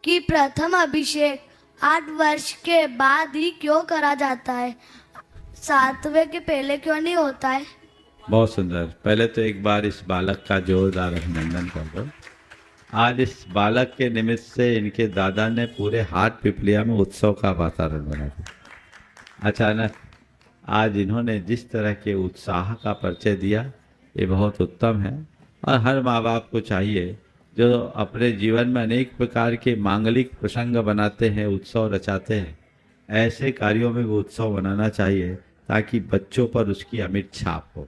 कि प्रथम अभिषेक 8 वर्ष के बाद ही क्यों करा जाता है? 7वें के पहले क्यों नहीं होता है? बहुत सुंदर। पहले तो एक बार इस बालक का जोरदार अभिनंदन कर दो। आज इस बालक के निमित्त से इनके दादा ने पूरे हाट पिपलिया में उत्सव का वातावरण बना दिया। अचानक आज इन्होंने जिस तरह के उत्साह का परिचय दिया, ये बहुत उत्तम है। और हर माँ बाप को चाहिए जो अपने जीवन में अनेक प्रकार के मांगलिक प्रसंग बनाते हैं, उत्सव रचाते हैं, ऐसे कार्यों में वो उत्सव बनाना चाहिए ताकि बच्चों पर उसकी अमिट छाप हो।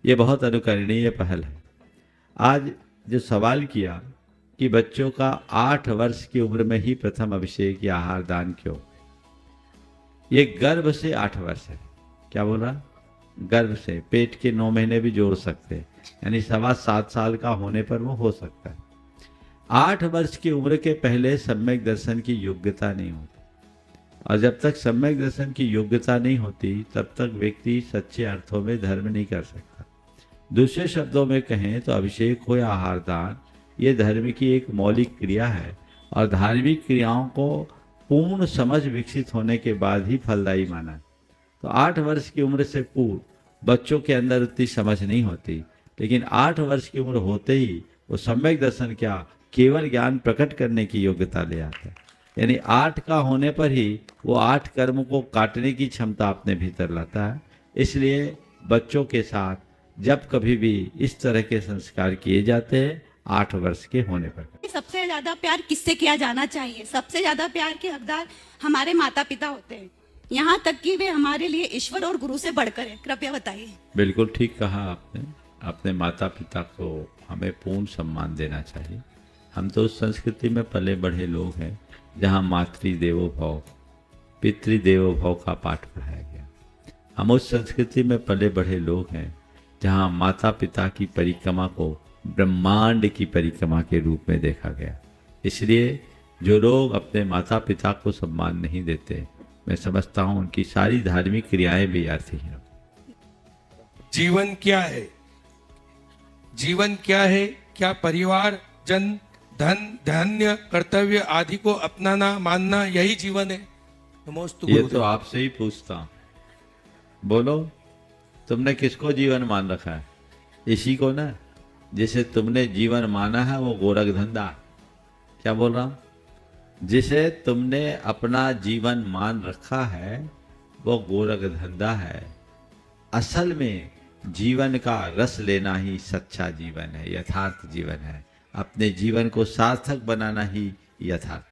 ये बहुत अनुकरणीय पहल है। आज जो सवाल किया कि बच्चों का 8 वर्ष की उम्र में ही प्रथम अभिषेक या आहार दान क्यों, ये गर्भ से 8 वर्ष है। क्या बोल रहा? गर्भ से, पेट के 9 महीने भी जोड़ सकते हैं, यानी 7.25 साल का होने पर वो हो सकता है। 8 वर्ष की उम्र के पहले सम्यक दर्शन की योग्यता नहीं होती, और जब तक सम्यक दर्शन की योग्यता नहीं होती तब तक व्यक्ति सच्चे अर्थों में धर्म नहीं कर सकता। दूसरे शब्दों में कहें तो अभिषेक हो या आहार दान, ये धर्म की एक मौलिक क्रिया है, और धार्मिक क्रियाओं को पूर्ण समझ विकसित होने के बाद ही फलदायी माना है। तो 8 वर्ष की उम्र से पूर्व बच्चों के अंदर उतनी समझ नहीं होती, लेकिन 8 वर्ष की उम्र होते ही वो सम्यक दर्शन क्या, केवल ज्ञान प्रकट करने की योग्यता ले आता है। यानी 8 का होने पर ही वो 8 कर्म को काटने की क्षमता अपने भीतर लाता है। इसलिए बच्चों के साथ जब कभी भी इस तरह के संस्कार किए जाते हैं 8 वर्ष के होने पर। सबसे ज्यादा प्यार किससे किया जाना चाहिए? सबसे ज्यादा प्यार के हकदार हमारे माता पिता होते हैं, यहाँ तक कि वे हमारे लिए ईश्वर और गुरु से बढ़कर है। कृपया बताइए। बिल्कुल ठीक कहा आपने। अपने माता पिता को हमें पूर्ण सम्मान देना चाहिए। हम तो उस संस्कृति में पले बढ़े लोग हैं जहाँ मातृदेवो भव, पितृदेवो भव का पाठ पढ़ाया गया। हम उस संस्कृति में पले बढ़े लोग हैं जहाँ माता पिता की परिक्रमा को ब्रह्मांड की परिक्रमा के रूप में देखा गया। इसलिए जो लोग अपने माता पिता को सम्मान नहीं देते, मैं समझता हूँ उनकी सारी धार्मिक क्रियाएं भी अर्थहीन हैं। जीवन क्या है? जीवन क्या है? क्या परिवार, जन, धन, धान्य, कर्तव्य आदि को अपनाना मानना यही जीवन है? नमोस्तु ये गुरुदेव। तो आपसे ही पूछता हूँ, बोलो तुमने किसको जीवन मान रखा है? इसी को ना, जिसे तुमने जीवन माना है वो गोरख धंधा। क्या बोल रहा हूँ? जिसे तुमने अपना जीवन मान रखा है वो गोरख धंधा है। असल में जीवन का रस लेना ही सच्चा जीवन है, यथार्थ जीवन है। अपने जीवन को सार्थक बनाना ही यथार्थ